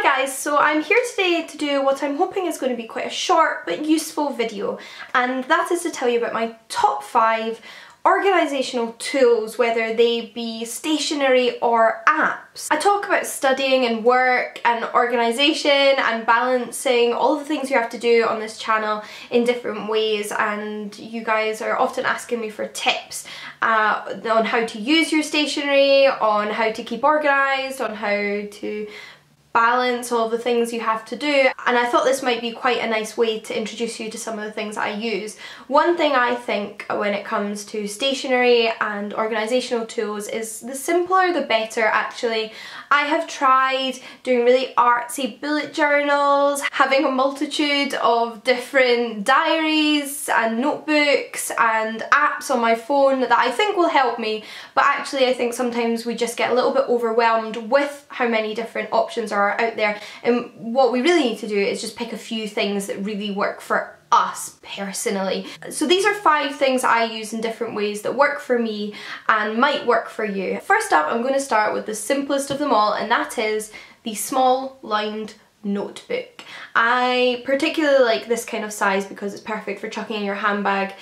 Hi guys, so I'm here today to do what I'm hoping is going to be quite a short but useful video, and that is to tell you about my top 5 organisational tools, whether they be stationery or apps. I talk about studying and work and organisation and balancing, all the things you have to do on this channel in different ways, and you guys are often asking me for tips on how to use your stationery, on how to keep organised, on how to balance all the things you have to do, and I thought this might be quite a nice way to introduce you to some of the things that I use. One thing I think when it comes to stationery and organisational tools is the simpler the better actually. I have tried doing really artsy bullet journals, having a multitude of different diaries and notebooks and apps on my phone that I think will help me, but actually I think sometimes we just get a little bit overwhelmed with how many different options are out there, and what we really need to do is just pick a few things that really work for us personally. So these are 5 things I use in different ways that work for me and might work for you. First up, I'm going to start with the simplest of them all, and that is the small lined notebook. I particularly like this kind of size because it's perfect for chucking in your handbag.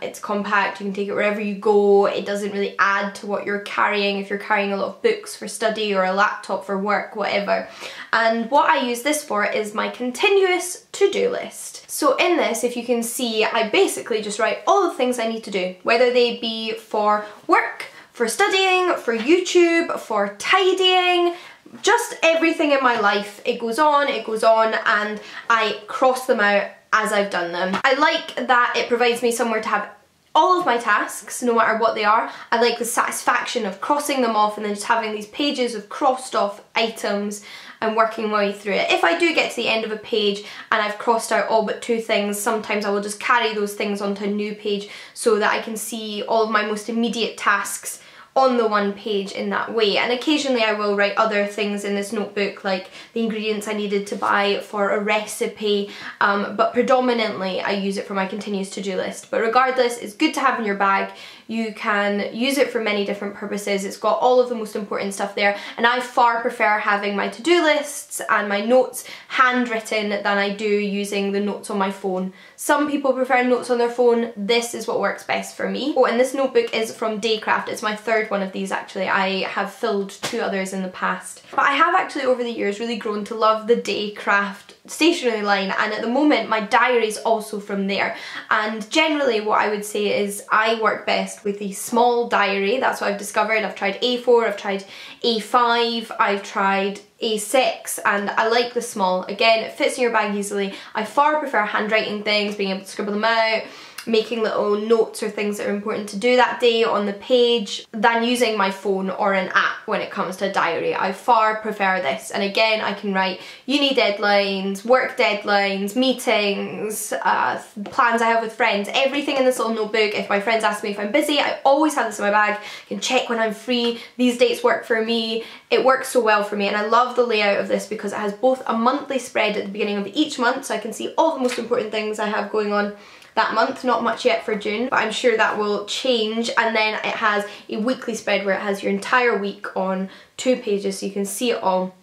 It's compact, you can take it wherever you go, it doesn't really add to what you're carrying if you're carrying a lot of books for study or a laptop for work, whatever. And what I use this for is my continuous to-do list. So in this, if you can see, I basically just write all the things I need to do, whether they be for work, for studying, for YouTube, for tidying, just everything in my life. It goes on, and I cross them out as I've done them. I like that it provides me somewhere to have all of my tasks, no matter what they are. I like the satisfaction of crossing them off and then just having these pages of crossed off items and working my way through it. If I do get to the end of a page and I've crossed out all but 2 things, sometimes I will just carry those things onto a new page so that I can see all of my most immediate tasks on the one page in that way. And occasionally I will write other things in this notebook, like the ingredients I needed to buy for a recipe, but predominantly I use it for my continuous to-do list. But regardless, it's good to have in your bag. You can use it for many different purposes. It's got all of the most important stuff there, and I far prefer having my to-do lists and my notes handwritten than I do using the notes on my phone. Some people prefer notes on their phone. This is what works best for me. Oh, and this notebook is from Daycraft. It's my 3rd one of these actually. I have filled 2 others in the past. But I have actually over the years really grown to love the Daycraft stationery line, and at the moment my diary is also from there. And generally what I would say is I work best with a small diary. That's what I've discovered. I've tried A4, I've tried A5, I've tried A6, and I like the small. Again, it fits in your bag easily. I far prefer handwriting things, being able to scribble them out, making little notes or things that are important to do that day on the page, than using my phone or an app when it comes to a diary. I far prefer this, and again I can write uni deadlines, work deadlines, meetings, plans I have with friends, everything in this little notebook. If my friends ask me if I'm busy, I always have this in my bag. I can check when I'm free, these dates work for me. It works so well for me, and I love the layout of this because it has both a monthly spread at the beginning of each month, so I can see all the most important things I have going on that month. Not much yet for June, but I'm sure that will change. And then it has a weekly spread where it has your entire week on 2 pages, so you can see it all.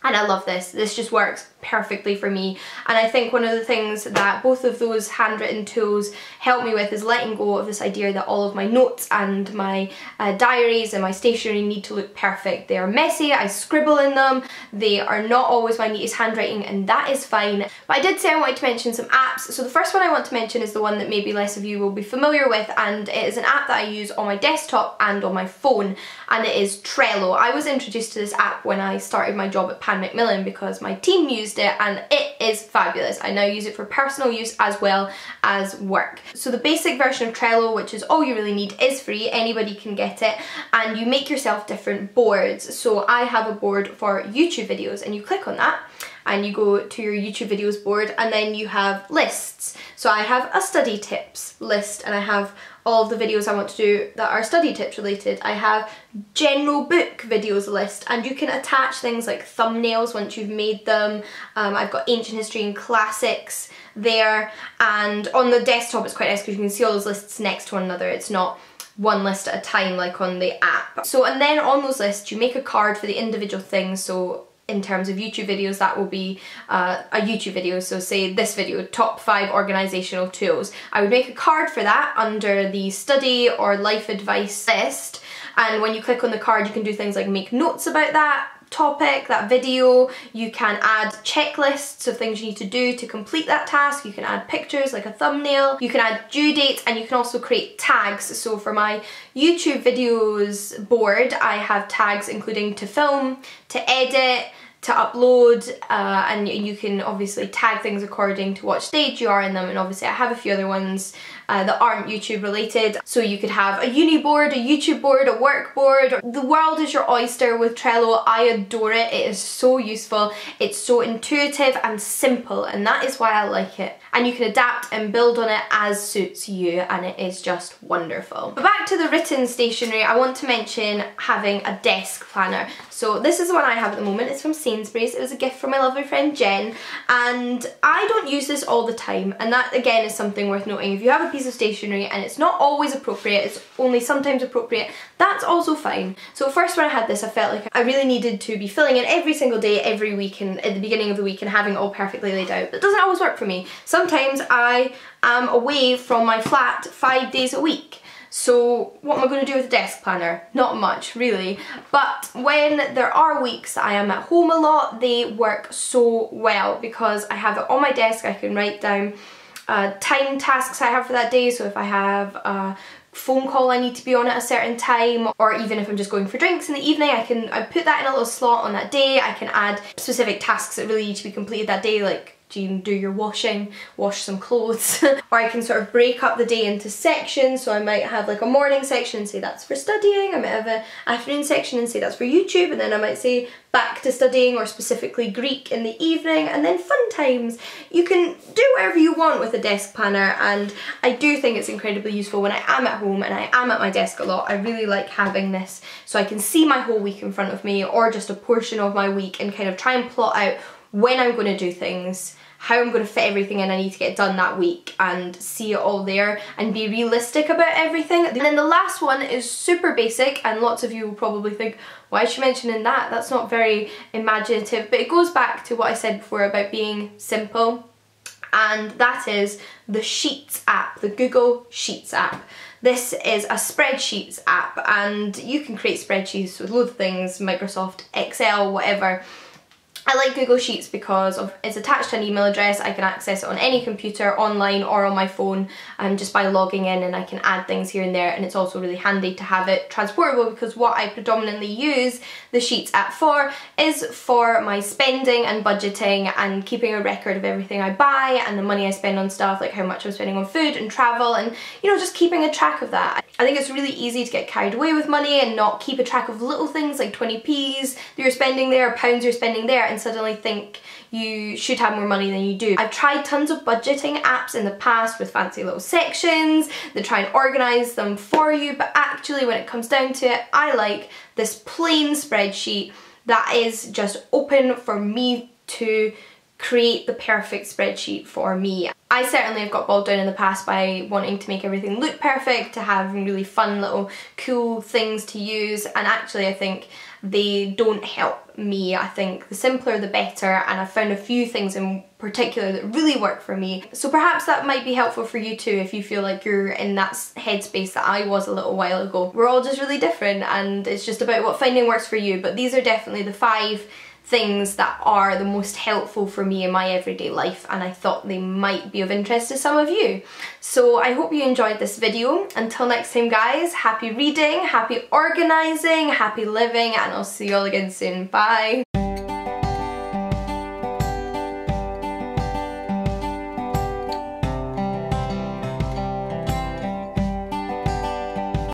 And I love this. This just works perfectly for me, and I think one of the things that both of those handwritten tools help me with is letting go of this idea that all of my notes and my diaries and my stationery need to look perfect. They are messy, I scribble in them, they are not always my neatest handwriting, and that is fine. But I did say I wanted to mention some apps. So the first one I want to mention is the one that maybe less of you will be familiar with, and it is an app that I use on my desktop and on my phone, and it is Trello. I was introduced to this app when I started my job at Pan Macmillan because my team used it, and it is fabulous. I now use it for personal use as well as work. So the basic version of Trello, which is all you really need, is free. Anybody can get it, and you make yourself different boards. So I have a board for YouTube videos, and you click on that and you go to your YouTube videos board, and then you have lists. So I have a study tips list, and I have all of the videos I want to do that are study tips related. I have general book videos list, and you can attach things like thumbnails once you've made them. I've got ancient history and classics there, and on the desktop it's quite nice because you can see all those lists next to one another. It's not one list at a time like on the app. So, and then on those lists you make a card for the individual things. So in terms of YouTube videos, that will be a YouTube video. So say this video, top 5 organisational tools. I would make a card for that under the study or life advice list, and when you click on the card you can do things like make notes about that topic, that video. You can add checklists of things you need to do to complete that task. You can add pictures like a thumbnail. You can add due dates, and you can also create tags. So for my YouTube videos board, I have tags including to film, to edit, to upload, and you can obviously tag things according to what stage you are in them, and obviously I have a few other ones that aren't YouTube related. So you could have a uni board, a YouTube board, a work board. The world is your oyster with Trello. I adore it. It is so useful. It's so intuitive and simple, and that is why I like it. And you can adapt and build on it as suits you, and it is just wonderful. But back to the written stationery, I want to mention having a desk planner. So this is the one I have at the moment. It's from Sainsbury's. It was a gift from my lovely friend Jen, and I don't use this all the time, and that again is something worth noting. If you have a piece of stationery and it's not always appropriate, it's only sometimes appropriate, that's also fine. So first when I had this, I felt like I really needed to be filling in every single day, every week, and at the beginning of the week, and having it all perfectly laid out. But it doesn't always work for me. Sometimes I am away from my flat 5 days a week. So what am I going to do with a desk planner? Not much, really. But when there are weeks that I am at home a lot, they work so well because I have it on my desk. I can write down time tasks I have for that day. So if I have a phone call I need to be on at a certain time, or even if I'm just going for drinks in the evening, I put that in a little slot on that day. I can add specific tasks that really need to be completed that day, like do your washing, wash some clothes. Or I can sort of break up the day into sections, so I might have like a morning section and say that's for studying, I might have an afternoon section and say that's for YouTube, and then I might say back to studying or specifically Greek in the evening, and then fun times. You can do whatever you want with a desk planner, and I do think it's incredibly useful when I am at home and I am at my desk a lot. I really like having this so I can see my whole week in front of me, or just a portion of my week, and kind of try and plot out when I'm going to do things, how I'm going to fit everything in I need to get done that week, and see it all there and be realistic about everything. And then the last one is super basic, and lots of you will probably think, why is she mentioning that? That's not very imaginative, but it goes back to what I said before about being simple, and that is the Sheets app, the Google Sheets app. This is a spreadsheets app, and you can create spreadsheets with loads of things, Microsoft, Excel, whatever. I like Google Sheets because it's attached to an email address. I can access it on any computer, online or on my phone, just by logging in, and I can add things here and there, and it's also really handy to have it transportable, because what I predominantly use the Sheets app for is for my spending and budgeting and keeping a record of everything I buy and the money I spend on stuff, like how much I'm spending on food and travel, and you know, just keeping a track of that. I think it's really easy to get carried away with money and not keep a track of little things like 20p's that you're spending there, pounds you're spending there, and suddenly think you should have more money than you do. I've tried tons of budgeting apps in the past with fancy little sections that try and organise them for you, but actually when it comes down to it, I like this plain spreadsheet that is just open for me to create the perfect spreadsheet for me. I certainly have got bogged down in the past by wanting to make everything look perfect, to have really fun little cool things to use, and actually I think they don't help me. I think the simpler the better, and I've found a few things in particular that really work for me. So perhaps that might be helpful for you too if you feel like you're in that headspace that I was a little while ago. We're all just really different, and it's just about what finding works for you, but these are definitely the 5 things that are the most helpful for me in my everyday life, and I thought they might be of interest to some of you. So I hope you enjoyed this video. Until next time guys, happy reading, happy organising, happy living, and I'll see you all again soon. Bye!